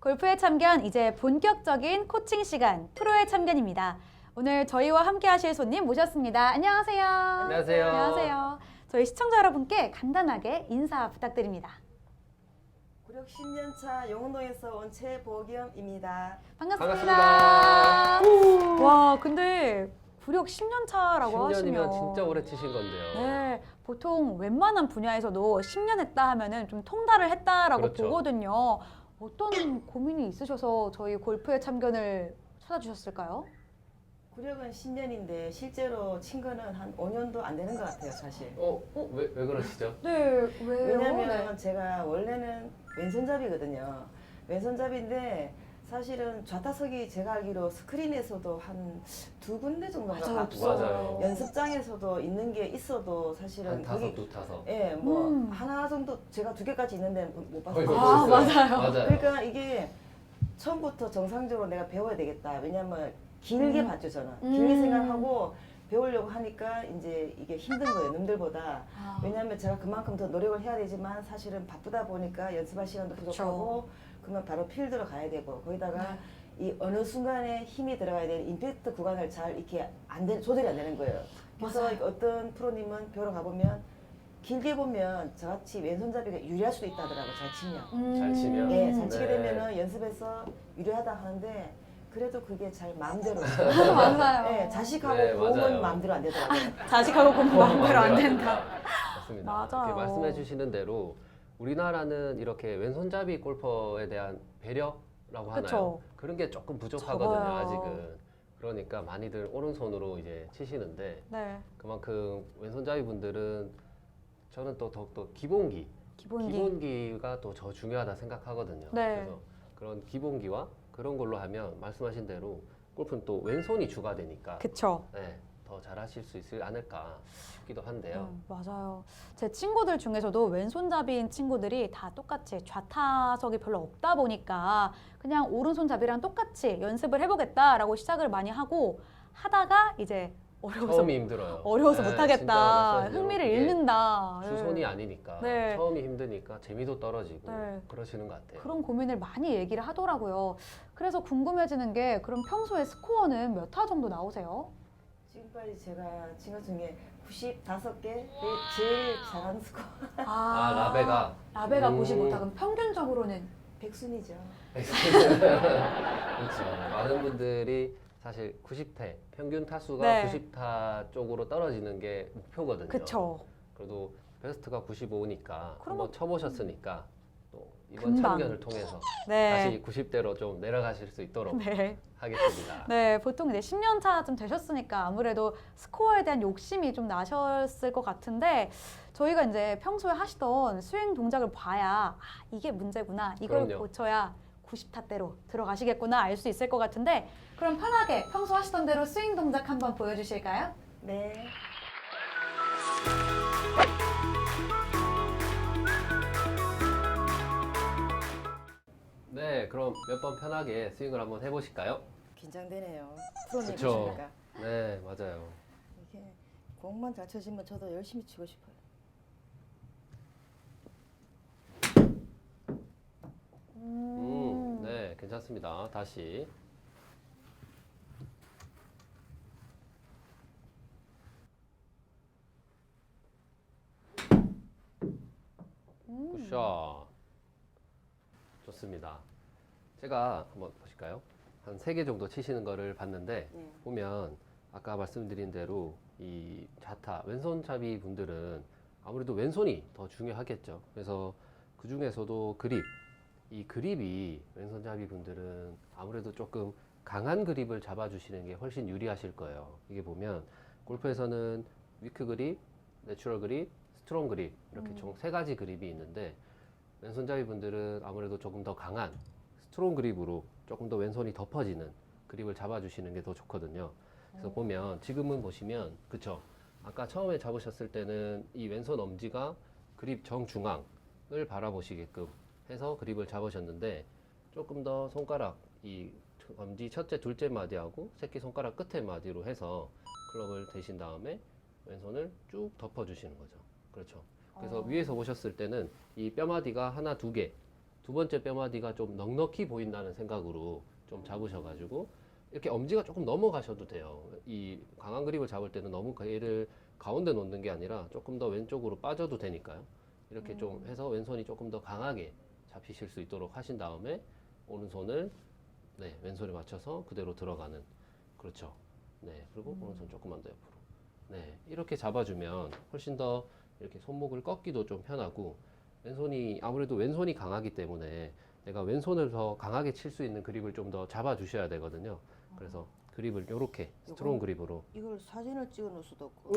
골프의 참견, 이제 본격적인 코칭 시간, 프로의 참견입니다. 오늘 저희와 함께 하실 손님 모셨습니다. 안녕하세요. 안녕하세요. 안녕하세요. 저희 시청자 여러분께 간단하게 인사 부탁드립니다. 구력 10년차 용운동에서 온 최보겸입니다. 반갑습니다. 반갑습니다. 와, 근데 구력 10년 차라고 10년이면 하시면 진짜 오래 치신 건데요. 네, 보통 웬만한 분야에서도 10년 했다 하면은 좀 통달을 했다라고 그렇죠. 보거든요. 어떤 고민이 있으셔서 저희 골프의 참견을 찾아주셨을까요? 구력은 10년인데 실제로 친 거는 한 5년도 안 되는 것 같아요, 사실. 왜 그러시죠? 네, 왜요? 왜냐면 제가 원래는 왼손잡이거든요. 왼손잡이인데 사실은 좌타석이 제가 알기로 스크린에서도 한 두 군데 정도가 맞아요, 갖고 맞아요. 연습장에서도 있는 게 있어도 사실은 한 타석, 두 타석. 예, 뭐 음. 하나 정도 제가 2개까지 있는데 못 거의 봤어요. 못 아, 보셨어요. 맞아요. 그러니까 이게 처음부터 정상적으로 내가 배워야 되겠다. 왜냐면 길게 봤죠, 저는. 길게 생각하고 배우려고 하니까 이제 이게 힘든 거예요, 남들보다. 아, 왜냐면 제가 그만큼 더 노력을 해야 되지만 사실은 바쁘다 보니까 연습할 시간도 부족하고 그러면 바로 필드로 가야 되고 거기다가 이 어느 순간에 힘이 들어가야 되는 임팩트 구간을 잘 이렇게 조절이 안 되는 거예요. 그래서 맞아요. 어떤 프로님은 배우러 가보면 길게 보면 저같이 왼손잡이가 유리할 수도 있다 하더라고요, 잘 치면. 잘 치면. 예, 잘 치게 네. 되면은 연습에서 유리하다 하는데 그래도 그게 잘 마음대로 맞아요. 예, 자식하고 네, 공은 맞아요. 마음대로 안 되더라고요. 자식하고 공부 마음대로 안 된다. 맞습니다. 맞아요. 이렇게 말씀해 주시는 대로 우리나라는 이렇게 왼손잡이 골퍼에 대한 배려라고 하나요? 그쵸. 그런 게 조금 부족하거든요, 적어요. 아직은. 그러니까 많이들 오른손으로 이제 치시는데 네, 그만큼 왼손잡이 분들은 저는 또 더욱더 기본기 기본기. 기본기가 또 저 중요하다 생각하거든요. 네. 그래서 그런 기본기와 그런 걸로 하면 말씀하신 대로 골프는 또 왼손이 주가 되니까 그쵸. 네, 더 잘하실 수 있지 않을까 싶기도 한데요. 맞아요. 제 친구들 중에서도 왼손잡이인 친구들이 다 똑같이 좌타석이 별로 없다 보니까 그냥 오른손잡이랑 똑같이 연습을 해보겠다라고 시작을 많이 하고 하다가 이제 어려워서 처음이 힘들어요. 어려워서 네, 못하겠다. 진짜 말씀하신 대로 흥미를 그게 잃는다. 주손이 네. 아니니까 네. 처음이 힘드니까 재미도 떨어지고 네. 그러시는 것 같아요. 그런 고민을 많이 얘기를 하더라고요. 그래서 궁금해지는 게 그럼 평소에 스코어는 몇 타 정도 나오세요? 지금까지 제가 친 것 중에 95개 제일 잘하는 스코어 라베가 라베가 95타. 그럼 평균적으로는 백순이죠. 그렇죠. 많은 분들이 사실 90태 평균 타수가 네. 90타 쪽으로 떨어지는 게 목표거든요. 그쵸. 그래도 베스트가 95니까 그러면- 한번 쳐보셨으니까 또 이번 금방. 참견을 통해서 네. 다시 90대로 좀 내려가실 수 있도록 네. 하겠습니다. 네, 보통 이제 10년 차쯤 되셨으니까 아무래도 스코어에 대한 욕심이 좀 나셨을 것 같은데 저희가 이제 평소에 하시던 스윙 동작을 봐야 이게 문제구나. 이걸 그럼요. 고쳐야 90타대로 들어가시겠구나 알 수 있을 것 같은데 그럼 편하게 평소 하시던 대로 스윙 동작 한번 보여주실까요? 네. 네, 그럼 몇 번 편하게 스윙을 한번 해보실까요? 긴장되네요. 그쵸. 프로님이시니까. 네, 맞아요. 이게 공만 잘 쳐지면 저도 열심히 치고 싶어요. 네, 괜찮습니다. 다시. 굿샷. 좋습니다. 제가 한번 보실까요? 한 3개 정도 치시는 거를 봤는데 네. 보면 아까 말씀드린 대로 이 좌타, 왼손잡이 분들은 아무래도 왼손이 더 중요하겠죠. 그래서 그 중에서도 이 그립이 왼손잡이 분들은 아무래도 조금 강한 그립을 잡아주시는 게 훨씬 유리하실 거예요. 이게 보면 골프에서는 위크 그립, 내추럴 그립, 스트롱 그립 이렇게 총 3가지 그립이 있는데 왼손잡이 분들은 아무래도 조금 더 강한 스트롱 그립으로 조금 더 왼손이 덮어지는 그립을 잡아주시는 게 더 좋거든요. 그래서 보면 지금은 보시면 그쵸? 아까 처음에 잡으셨을 때는 이 왼손 엄지가 그립 정중앙을 바라보시게끔 해서 그립을 잡으셨는데 조금 더 손가락 이 엄지 첫째 둘째 마디하고 새끼 손가락 끝에 마디로 해서 클럽을 대신 다음에 왼손을 쭉 덮어주시는 거죠. 그렇죠. 그래서 위에서 보셨을 때는 이 뼈마디가 하나 두 개 두 번째 뼈마디가 좀 넉넉히 보인다는 생각으로 좀 잡으셔가지고 이렇게 엄지가 조금 넘어가셔도 돼요. 이 강한 그립을 잡을 때는 너무 얘를 가운데 놓는 게 아니라 조금 더 왼쪽으로 빠져도 되니까요. 이렇게 좀 해서 왼손이 조금 더 강하게 잡히실 수 있도록 하신 다음에 오른손을 네, 왼손에 맞춰서 그대로 들어가는 그렇죠. 네, 그리고 오른손 조금만 더 옆으로. 네, 이렇게 잡아주면 훨씬 더 이렇게 손목을 꺾기도 좀 편하고 왼손이 아무래도 왼손이 강하기 때문에 내가 왼손을 더 강하게 칠 수 있는 그립을 좀 더 잡아주셔야 되거든요. 그래서 그립을 이렇게 스트롱 그립으로. 이걸 사진을 찍어 놓을 수도 없고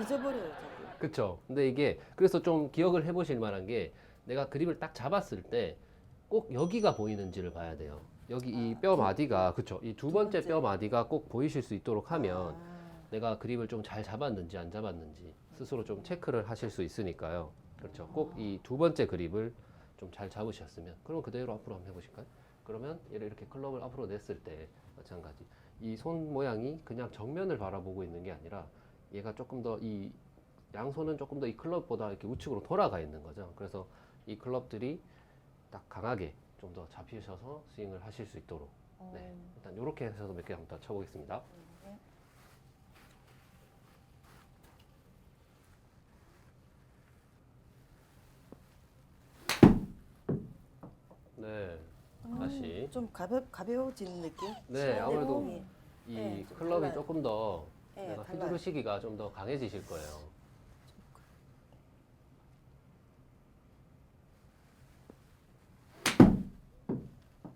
잊어버려요 자꾸. 그쵸. 근데 이게 그래서 좀 기억을 해보실 만한 게 내가 그립을 딱 잡았을 때 꼭 여기가 보이는지를 봐야 돼요. 여기 이 뼈 마디가 그쵸. 이 두 번째 뼈 마디가 꼭 보이실 수 있도록 하면 내가 그립을 좀 잘 잡았는지 안 잡았는지 스스로 좀 체크를 하실 수 있으니까요. 그렇죠. 꼭 이 두 번째 그립을 좀 잘 잡으셨으면 그럼 그대로 앞으로 한번 해보실까요? 그러면 얘를 이렇게 클럽을 앞으로 냈을 때 마찬가지 이 손 모양이 그냥 정면을 바라보고 있는 게 아니라 얘가 조금 더 이 양손은 조금 더 이 클럽보다 이렇게 우측으로 돌아가 있는 거죠. 그래서 이 클럽들이 딱 강하게 좀 더 잡히셔서 스윙을 하실 수 있도록 네, 일단 이렇게 해서 몇 개 한번 더 쳐보겠습니다. 네, 다시. 좀 가벼워지는 느낌? 네, 아무래도 내몸이. 이 네, 좀 클럽이 달라요. 조금 더 네, 내가 달라요. 휘두르시기가 좀 더 강해지실 거예요.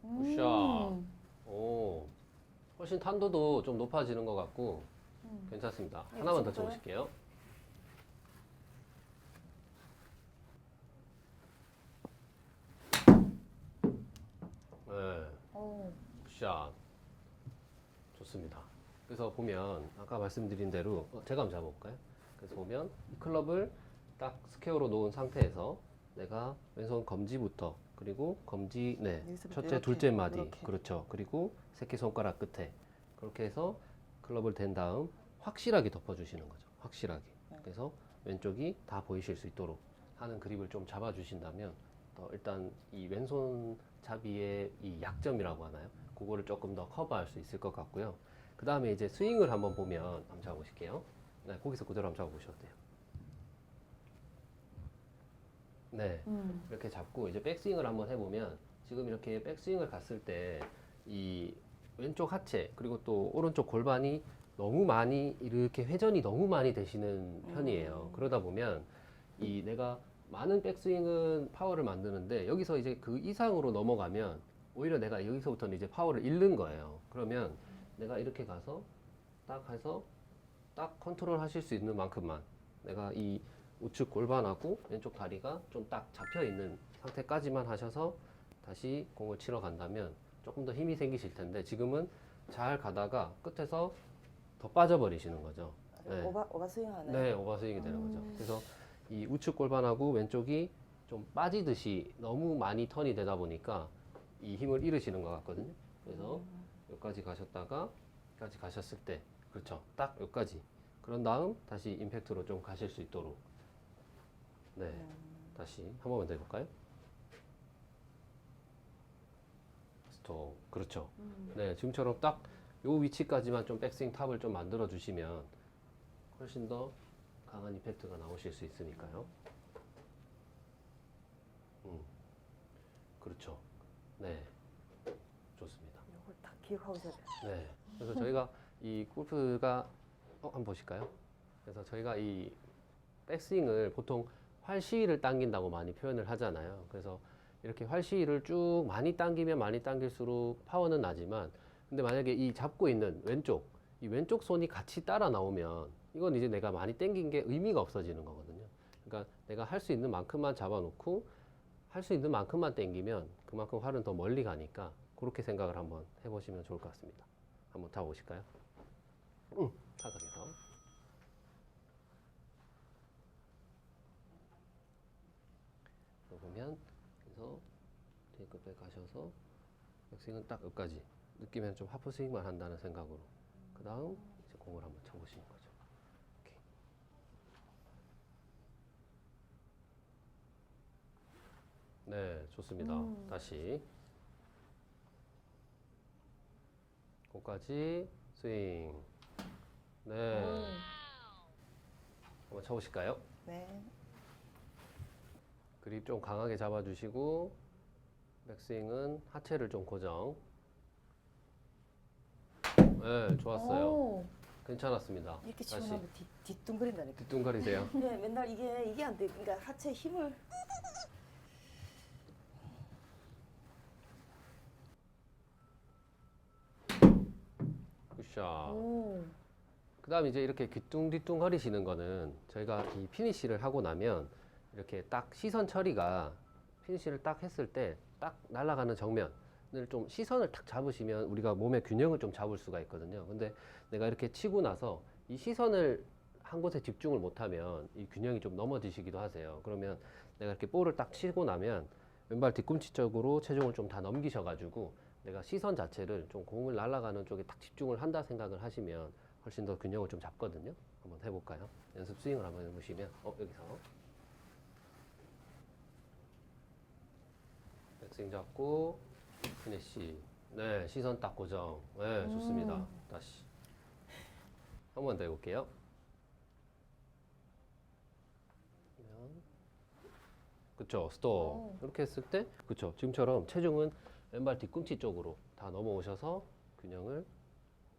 굿샷. 오, 훨씬 탄도도 좀 높아지는 것 같고 괜찮습니다. 네, 하나만 더 진짜요? 쳐보실게요. 네, 오. 굿샷. 좋습니다. 그래서 보면 아까 말씀드린 대로 제가 한번 잡아볼까요? 그래서 보면 이 클럽을 딱 스퀘어로 놓은 상태에서 내가 왼손 검지부터 그리고 검지 네 여기서부터 첫째 이렇게, 둘째 마디 이렇게. 그렇죠. 그리고 새끼 손가락 끝에 그렇게 해서 클럽을 댄 다음 확실하게 덮어주시는 거죠. 확실하게. 그래서 왼쪽이 다 보이실 수 있도록 하는 그립을 좀 잡아주신다면 일단 이 왼손 잡이의 이 약점이라고 하나요? 그거를 조금 더 커버할 수 있을 것 같고요. 그 다음에 이제 스윙을 한번 보면 한번 잡아보실게요. 네, 거기서 그대로 한번 잡아보셔도 돼요. 네, 이렇게 잡고 이제 백스윙을 한번 해보면 지금 이렇게 백스윙을 갔을 때 이 왼쪽 하체 그리고 또 오른쪽 골반이 너무 많이 이렇게 회전이 너무 많이 되시는 편이에요. 그러다 보면 이 내가 많은 백스윙은 파워를 만드는데 여기서 이제 그 이상으로 넘어가면 오히려 내가 여기서부터는 이제 파워를 잃는 거예요. 그러면 내가 이렇게 가서 딱 해서 딱 컨트롤 하실 수 있는 만큼만 내가 이 우측 골반하고 왼쪽 다리가 좀 딱 잡혀 있는 상태까지만 하셔서 다시 공을 치러 간다면 조금 더 힘이 생기실 텐데 지금은 잘 가다가 끝에서 더 빠져버리시는 거죠. 네. 오버스윙 하네. 네, 오버스윙이 되는 거죠. 그래서 이 우측 골반하고 왼쪽이 좀 빠지듯이 너무 많이 턴이 되다 보니까 이 힘을 잃으시는 것 같거든요. 그래서 여기까지 가셨다가 여기까지 가셨을 때 그렇죠. 딱 여기까지. 그런 다음 다시 임팩트로 좀 가실 수 있도록 네, 다시 한 번만 더 해볼까요? 스톱. 그렇죠. 네, 지금처럼 딱 요 위치까지만 좀 백스윙 탑을 좀 만들어 주시면 훨씬 더 강한 임팩트가 나오실 수 있으니까요. 그렇죠. 네, 좋습니다. 이걸 딱 기억하고 있어야 돼. 네, 그래서 저희가 이 골프가 한번 보실까요? 그래서 저희가 이 백스윙을 보통 활시위를 당긴다고 많이 표현을 하잖아요. 그래서 이렇게 활시위를 쭉 많이 당기면 많이 당길수록 파워는 나지만 근데 만약에 이 잡고 있는 왼쪽 이 왼쪽 손이 같이 따라 나오면 이건 이제 내가 많이 당긴 게 의미가 없어지는 거거든요. 그러니까 내가 할 수 있는 만큼만 잡아놓고 할 수 있는 만큼만 당기면 그만큼 활은 더 멀리 가니까 그렇게 생각을 한번 해보시면 좋을 것 같습니다. 한번 잡아보실까요? 타석에서. 보면 그래서 테이크백 가셔서 백스윙은 딱 여기까지 느끼면 좀 하프 스윙만 한다는 생각으로 그 다음 이제 공을 한번 쳐보시는 거죠. 이렇게. 네, 좋습니다. 다시. 거기까지 스윙. 네. 한번 쳐보실까요? 네. 그립 좀 강하게 잡아주시고 백스윙은 하체를 좀 고정. 네, 좋았어요. 오. 괜찮았습니다. 이렇게 치고 다시 나면 뒤뚱거린다니까. 뒤뚱거리세요. 네, 맨날 이게 안 돼. 그러니까 하체 힘을 굿샷. 오. 그 다음 이제 이렇게 뒤뚱뒤뚱 거리시는 거는 저희가 이 피니쉬를 하고 나면 이렇게 딱 시선 처리가 피니쉬를 딱 했을 때 딱 날아가는 정면을 좀 시선을 딱 잡으시면 우리가 몸의 균형을 좀 잡을 수가 있거든요. 근데 내가 이렇게 치고 나서 이 시선을 한 곳에 집중을 못하면 이 균형이 좀 넘어지시기도 하세요. 그러면 내가 이렇게 볼을 딱 치고 나면 왼발 뒤꿈치 쪽으로 체중을 좀 다 넘기셔가지고 내가 시선 자체를 좀 공을 날아가는 쪽에 딱 집중을 한다 생각을 하시면 훨씬 더 균형을 좀 잡거든요. 한번 해볼까요? 연습 스윙을 한번 해보시면 여기서 백스윙 잡고 피니쉬. 네, 시선 딱 고정. 네, 좋습니다. 다시 한 번 더 해볼게요. 그쵸, 스톱. 이렇게 했을 때, 그쵸, 지금처럼 체중은 왼발 뒤꿈치 쪽으로 다 넘어오셔서 균형을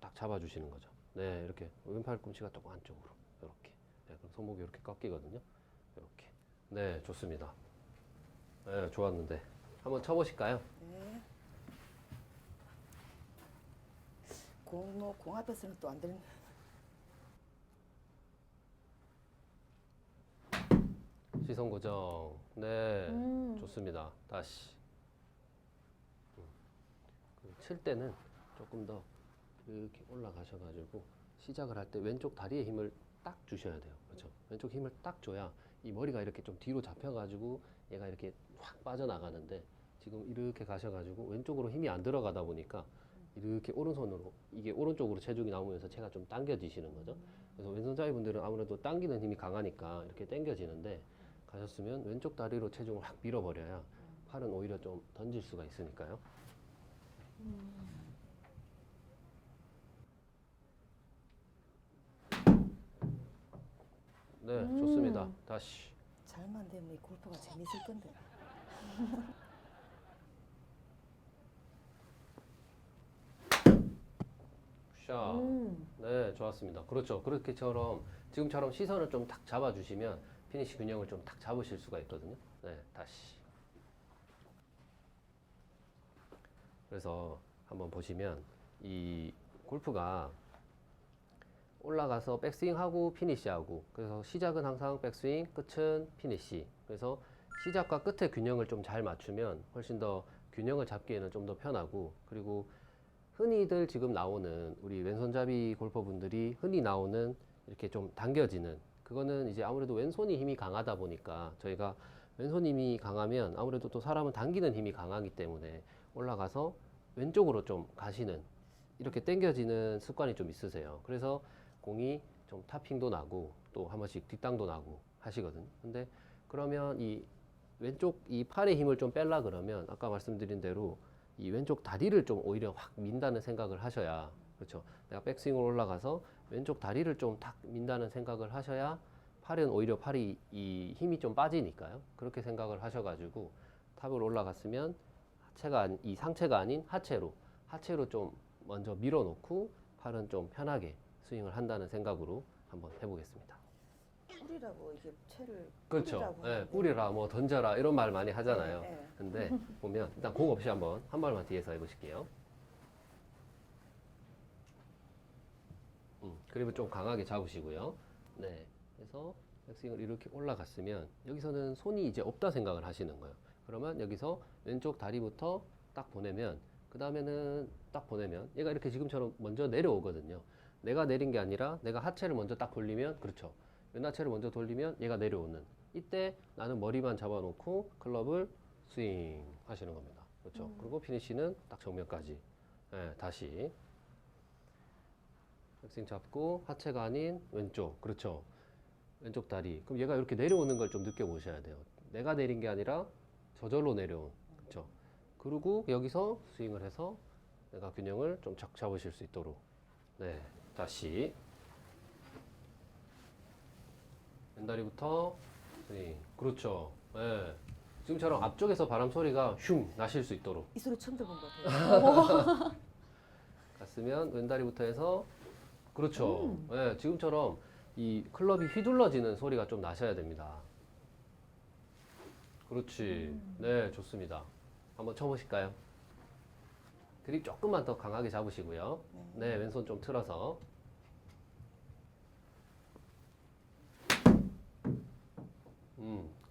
딱 잡아주시는 거죠. 네, 이렇게 왼팔 꿈치가 조금 안쪽으로 이렇게. 네, 그럼 손목이 이렇게 꺾이거든요. 이렇게. 네, 좋습니다. 네, 좋았는데 한번 쳐보실까요? 네. 공 앞에서는 또 안 되는. 시선 고정. 네, 좋습니다. 다시. 칠 때는 조금 더 이렇게 올라가셔가지고 시작을 할 때 왼쪽 다리에 힘을 딱 주셔야 돼요. 그렇죠? 왼쪽 힘을 딱 줘야 이 머리가 이렇게 좀 뒤로 잡혀가지고 얘가 이렇게 확 빠져나가는데 지금 이렇게 가셔가지고 왼쪽으로 힘이 안 들어가다 보니까 이렇게 오른손으로 이게 오른쪽으로 체중이 나오면서 체가 좀 당겨지시는 거죠. 그래서 왼손잡이 분들은 아무래도 당기는 힘이 강하니까 이렇게 당겨지는데 가셨으면 왼쪽 다리로 체중을 확 밀어버려야 팔은 오히려 좀 던질 수가 있으니까요. 네, 좋습니다. 다시. 잘만 되면 이 골프가 재밌을 건데. 샷. 네, 좋았습니다. 그렇죠. 그렇게처럼 지금처럼 시선을 좀 탁 잡아주시면 피니시 균형을 좀 탁 잡으실 수가 있거든요. 네, 다시. 그래서 한번 보시면 이 골프가 올라가서 백스윙하고 피니시하고 그래서 시작은 항상 백스윙, 끝은 피니시. 그래서 시작과 끝의 균형을 좀 잘 맞추면 훨씬 더 균형을 잡기에는 좀 더 편하고 그리고 흔히들 지금 나오는 우리 왼손잡이 골퍼분들이 흔히 나오는 이렇게 좀 당겨지는 그거는 이제 아무래도 왼손이 힘이 강하다 보니까 저희가 왼손 힘이 강하면 아무래도 또 사람은 당기는 힘이 강하기 때문에 올라가서 왼쪽으로 좀 가시는 이렇게 당겨지는 습관이 좀 있으세요. 그래서 공이 좀 타핑도 나고 또 한 번씩 뒷땅도 나고 하시거든요. 근데 그러면 이 왼쪽 이 팔의 힘을 좀 뺄라 그러면 아까 말씀드린 대로 이 왼쪽 다리를 좀 오히려 확 민다는 생각을 하셔야 그렇죠. 내가 백스윙으로 올라가서 왼쪽 다리를 좀 탁 민다는 생각을 하셔야 팔은 오히려 팔이 이 힘이 좀 빠지니까요. 그렇게 생각을 하셔가지고 탑을 올라갔으면 이 상체가 아닌 하체로 좀 먼저 밀어놓고 팔은 좀 편하게 스윙을 한다는 생각으로 한번 해보겠습니다. 뿌리라고 이게 채를 그렇죠. 뿌리라고 네, 하는데. 뿌리라 뭐 던져라 이런 말 많이 하잖아요. 네, 네. 근데 보면 일단 공 없이 한 발만 뒤에서 해보실게요. 그립을 좀 강하게 잡으시고요. 네, 그래서 백스윙을 이렇게 올라갔으면 여기서는 손이 이제 없다 생각을 하시는 거예요. 그러면 여기서 왼쪽 다리부터 딱 보내면 그 다음에는 딱 보내면 얘가 이렇게 지금처럼 먼저 내려오거든요. 내가 내린 게 아니라 내가 하체를 먼저 딱 돌리면 그렇죠. 왼하체를 먼저 돌리면 얘가 내려오는 이때 나는 머리만 잡아놓고 클럽을 스윙 하시는 겁니다. 그렇죠. 그리고 피니쉬는 딱 정면까지. 네, 다시 백스윙 잡고 하체가 아닌 왼쪽. 그렇죠. 왼쪽 다리. 그럼 얘가 이렇게 내려오는 걸 좀 느껴보셔야 돼요. 내가 내린 게 아니라 저절로 내려온. 그렇죠. 그리고 여기서 스윙을 해서 내가 균형을 좀 잡으실 수 있도록. 네, 다시 왼다리부터 스윙. 그렇죠. 네. 지금처럼 앞쪽에서 바람 소리가 슝 나실 수 있도록. 이 소리 처음 들어본 것 같아요. 갔으면 왼다리부터 해서 그렇죠. 네, 지금처럼 이 클럽이 휘둘러지는 소리가 좀 나셔야 됩니다. 그렇지. 네, 좋습니다. 한번 쳐보실까요? 그립 조금만 더 강하게 잡으시고요. 네, 왼손 좀 틀어서.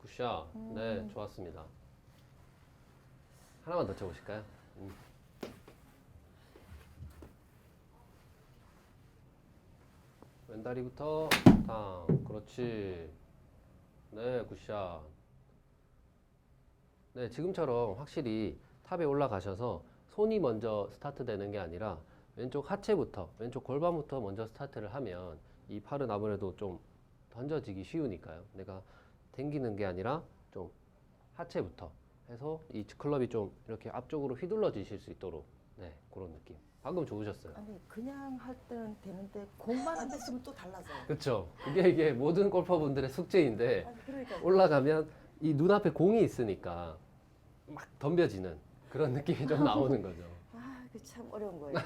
굿샷. 네, 좋았습니다. 하나만 더 쳐보실까요? 왼다리부터 탕. 그렇지. 네, 굿샷. 네, 지금처럼 확실히 탑에 올라가셔서 손이 먼저 스타트 되는 게 아니라 왼쪽 하체부터, 왼쪽 골반부터 먼저 스타트를 하면 이 팔은 아무래도 좀 던져지기 쉬우니까요. 내가 당기는 게 아니라 좀 하체부터 해서 이 클럽이 좀 이렇게 앞쪽으로 휘둘러지실 수 있도록. 네, 그런 느낌. 방금 좋으셨어요. 아니 그냥 할 때는 되는데 공만 안 됐으면 또 달라져요. 그쵸? 이게 모든 골퍼분들의 숙제인데 아니 그러니까 올라가면 이 눈앞에 공이 있으니까 막 덤벼지는 그런 느낌이 좀 나오는 거죠. 아, 그 참 어려운 거예요.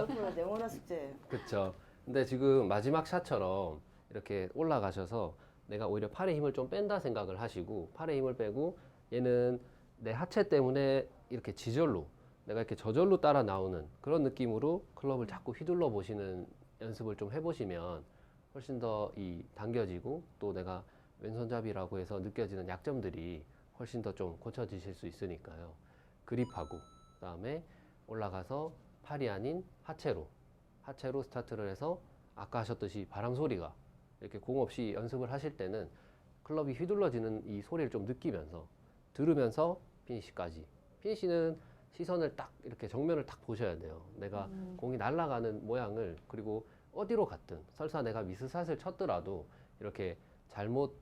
골프는 영원한 숙제예요. 그쵸? 근데 지금 마지막 샷처럼 이렇게 올라가셔서 내가 오히려 팔에 힘을 좀 뺀다 생각을 하시고 팔에 힘을 빼고 얘는 내 하체 때문에 이렇게 지절로 내가 이렇게 저절로 따라 나오는 그런 느낌으로 클럽을 자꾸 휘둘러 보시는 연습을 좀 해보시면 훨씬 더 이 당겨지고 또 내가 왼손잡이라고 해서 느껴지는 약점들이 훨씬 더 좀 고쳐지실 수 있으니까요. 그립하고 그다음에 올라가서 팔이 아닌 하체로 스타트를 해서 아까 하셨듯이 바람 소리가 이렇게 공 없이 연습을 하실 때는 클럽이 휘둘러지는 이 소리를 좀 느끼면서 들으면서 피니시까지. 피니시는 시선을 딱 이렇게 정면을 딱 보셔야 돼요. 내가 공이 날아가는 모양을 그리고 어디로 갔든 설사 내가 미스샷을 쳤더라도 이렇게 잘못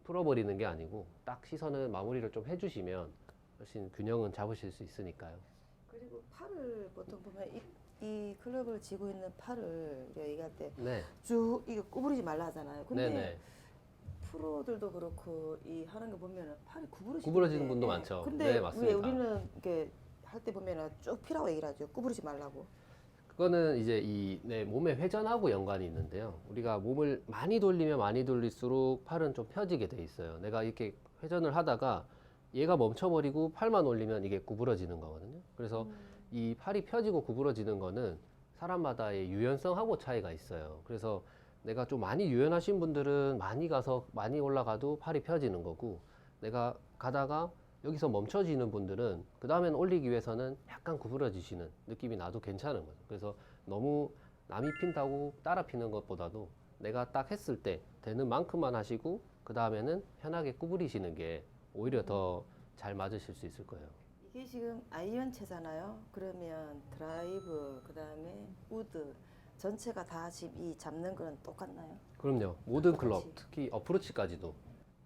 풀어버리는 게 아니고 딱 시선을 마무리를 좀 해주시면 훨씬 균형은 잡으실 수 있으니까요. 그리고 팔을 보통 보면 이 클럽을 쥐고 있는 팔을 우리가 얘기할 때 네, 쭉 이거 구부리지 말라 하잖아요. 근데 네네. 프로들도 그렇고 이 하는 거 보면 팔이 구부러지는 분도 많죠. 근데 네, 맞습니다. 왜 우리는 이렇게 할 때 보면은 쭉 피라고 얘기를 하죠. 구부리지 말라고. 그거는 이제 이 내 몸의 회전하고 연관이 있는데요. 우리가 몸을 많이 돌리면 많이 돌릴수록 팔은 좀 펴지게 돼 있어요. 내가 이렇게 회전을 하다가 얘가 멈춰버리고 팔만 올리면 이게 구부러지는 거거든요. 그래서 이 팔이 펴지고 구부러지는 거는 사람마다의 유연성하고 차이가 있어요. 그래서 내가 좀 많이 유연하신 분들은 많이 가서 많이 올라가도 팔이 펴지는 거고 내가 가다가 여기서 멈춰지는 분들은 그 다음엔 올리기 위해서는 약간 구부러지시는 느낌이 나도 괜찮은 거죠. 그래서 너무 남이 핀다고 따라 피는 것보다도 내가 딱 했을 때 되는 만큼만 하시고 그 다음에는 편하게 구부리시는 게 오히려 더 잘 맞으실 수 있을 거예요. 이게 지금 아이언체잖아요. 그러면 드라이브 그다음에 우드 전체가 다 지금 이 잡는 거는 똑같나요? 그럼요. 모든 클럽, 어프로치. 특히 어프로치까지도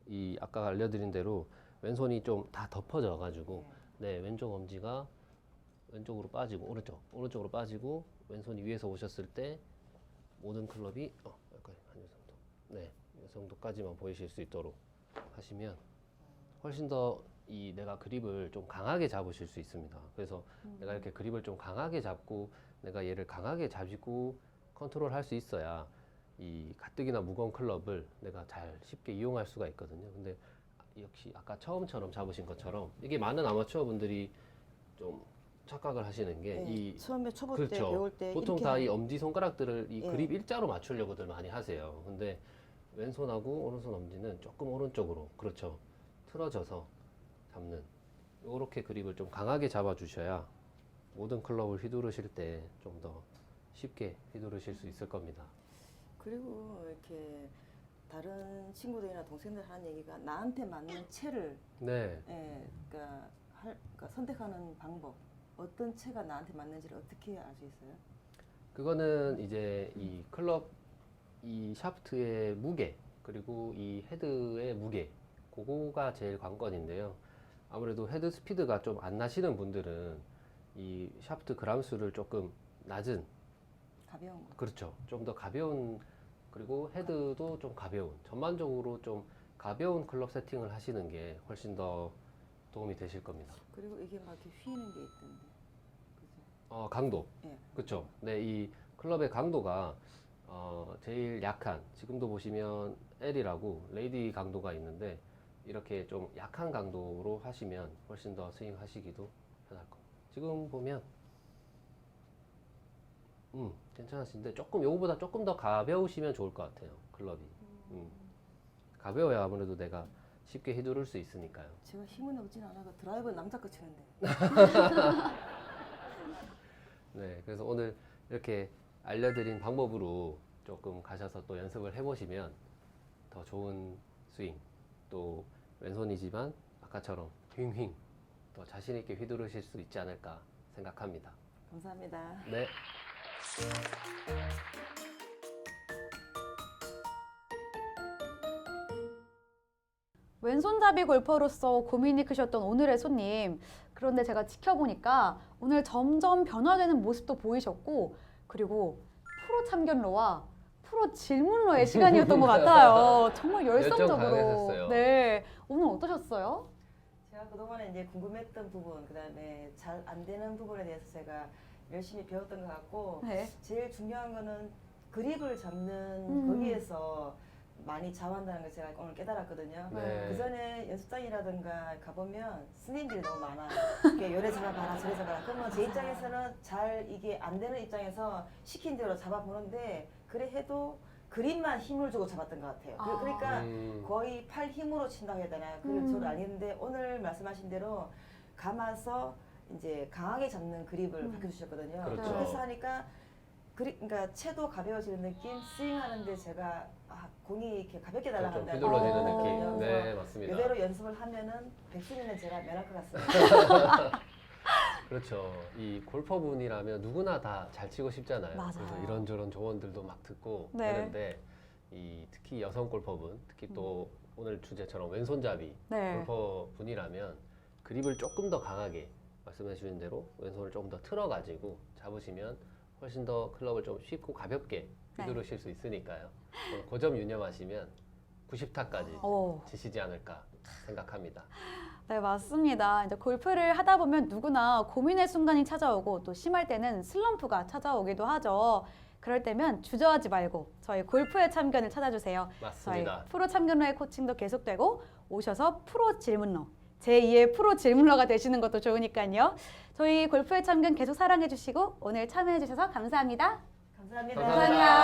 이 아까 알려드린 대로 왼손이 좀 다 덮어져 가지고 네, 왼쪽 엄지가 왼쪽으로 빠지고 오른쪽으로 빠지고 왼손이 위에서 오셨을 때 모든 클럽이 약간 한 이 정도, 네, 이 정도까지만 보이실 수 있도록 하시면 훨씬 더 이 내가 그립을 좀 강하게 잡으실 수 있습니다. 그래서 내가 이렇게 그립을 좀 강하게 잡고 내가 얘를 강하게 잡고 컨트롤 할 수 있어야 이 가뜩이나 무거운 클럽을 내가 잘 쉽게 이용할 수가 있거든요. 근데 역시 아까 처음처럼 잡으신 것처럼 이게 많은 아마추어 분들이 좀 착각을 하시는 게 이 처음에 초보 때 그렇죠. 배울 때 보통 이렇게 다 이 엄지 손가락들을 이 예. 그립 일자로 맞추려고들 많이 하세요. 근데 왼손하고 오른손 엄지는 조금 오른쪽으로 그렇죠. 틀어져서 잡는 이렇게 그립을 좀 강하게 잡아 주셔야 모든 클럽을 휘두르실 때 좀 더 쉽게 휘두르실 수 있을 겁니다. 그리고 이렇게 다른 친구들이나 동생들 하는 얘기가 나한테 맞는 채를 네. 그러니까 선택하는 방법 어떤 채가 나한테 맞는지를 어떻게 알 수 있어요? 그거는 이제 이 클럽 이 샤프트의 무게 그리고 이 헤드의 무게 그거가 제일 관건인데요. 아무래도 헤드 스피드가 좀 안 나시는 분들은 이 샤프트 그람 수를 조금 낮은, 가벼운 거. 그렇죠. 좀 더 가벼운, 그리고 헤드도 좀 가벼운, 전반적으로 좀 가벼운 클럽 세팅을 하시는 게 훨씬 더 도움이 되실 겁니다. 그리고 이게 막 이렇게 휘는 게 있던데. 그죠? 강도. 예. 그렇죠. 네, 이 클럽의 강도가 제일 약한, 지금도 보시면 L이라고 레이디 강도가 있는데 이렇게 좀 약한 강도로 하시면 훨씬 더 스윙 하시기도 편할 겁니다. 지금 보면 괜찮으신데 조금 요거보다 조금 더 가벼우시면 좋을 것 같아요. 클럽이. 가벼워야 아무래도 내가 쉽게 휘두를 수 있으니까요. 제가 힘은 없진 않아서 드라이브는 남자 거 치는데. 네, 그래서 오늘 이렇게 알려드린 방법으로 조금 가셔서 또 연습을 해보시면 더 좋은 스윙, 또 왼손이지만 아까처럼 윙윙 더 자신 있게 휘두르실 수 있지 않을까 생각합니다. 감사합니다. 네. 왼손잡이 골퍼로서 고민이 크셨던 오늘의 손님. 그런데 제가 지켜보니까 오늘 점점 변화되는 모습도 보이셨고, 그리고 프로 참견러와 프로 질문러의 시간이었던 것 같아요. 정말 열성적으로. 강하셨어요. 네. 오늘 어떠셨어요? 제가 그동안에 이제 궁금했던 부분, 그다음에 잘 안 되는 부분에 대해서 제가 열심히 배웠던 것 같고, 네. 제일 중요한 거는 그립을 잡는 거기에서 많이 잡아한다는 걸 제가 오늘 깨달았거든요. 네. 그 전에 연습장이라든가 가보면 스님들이 너무 많아요. 이렇게 요래 잡아봐라, 저래 잡아라. 그러면 제 입장에서는 잘 이게 안 되는 입장에서 시킨 대로 잡아보는데, 그래 해도 그립만 힘을 주고 잡았던 것 같아요. 아. 그러니까 거의 팔 힘으로 친다고 해야 되나? 그걸 저는 알겠는데, 오늘 말씀하신 대로 감아서 이제 강하게 잡는 그립을 가르쳐 주셨거든요. 그렇죠. 그래서 하니까 그러니까 채도 가벼워지는 느낌, 스윙하는데 제가 공이 이렇게 가볍게 좀 날아간다는 휘둘러지는 느낌이거든요. 느낌. 그래서 네, 맞습니다. 이대로 연습을 하면은 백승이는 제가 면할 것 같습니다. 그렇죠. 이 골퍼분이라면 누구나 다 잘 치고 싶잖아요. 맞아요. 그래서 이런저런 조언들도 막 듣고 네. 하는데, 특히 여성 골퍼분, 특히 또 오늘 주제처럼 왼손잡이 네. 골퍼분이라면 그립을 조금 더 강하게 말씀해 주신 대로 왼손을 조금 더 틀어가지고 잡으시면 훨씬 더 클럽을 좀 쉽고 가볍게 휘두르실 수 있으니까요. 그 점 유념하시면 90타까지 오. 치시지 않을까 생각합니다. 네, 맞습니다. 이제 골프를 하다 보면 누구나 고민의 순간이 찾아오고 또 심할 때는 슬럼프가 찾아오기도 하죠. 그럴 때면 주저하지 말고 저희 골프의 참견을 찾아주세요. 맞습니다. 저희 프로 참견러의 코칭도 계속되고 오셔서 프로 질문러, 제2의 프로 질문러가 되시는 것도 좋으니까요. 저희 골프의 참견 계속 사랑해주시고 오늘 참여해주셔서 감사합니다. 감사합니다. 감사합니다.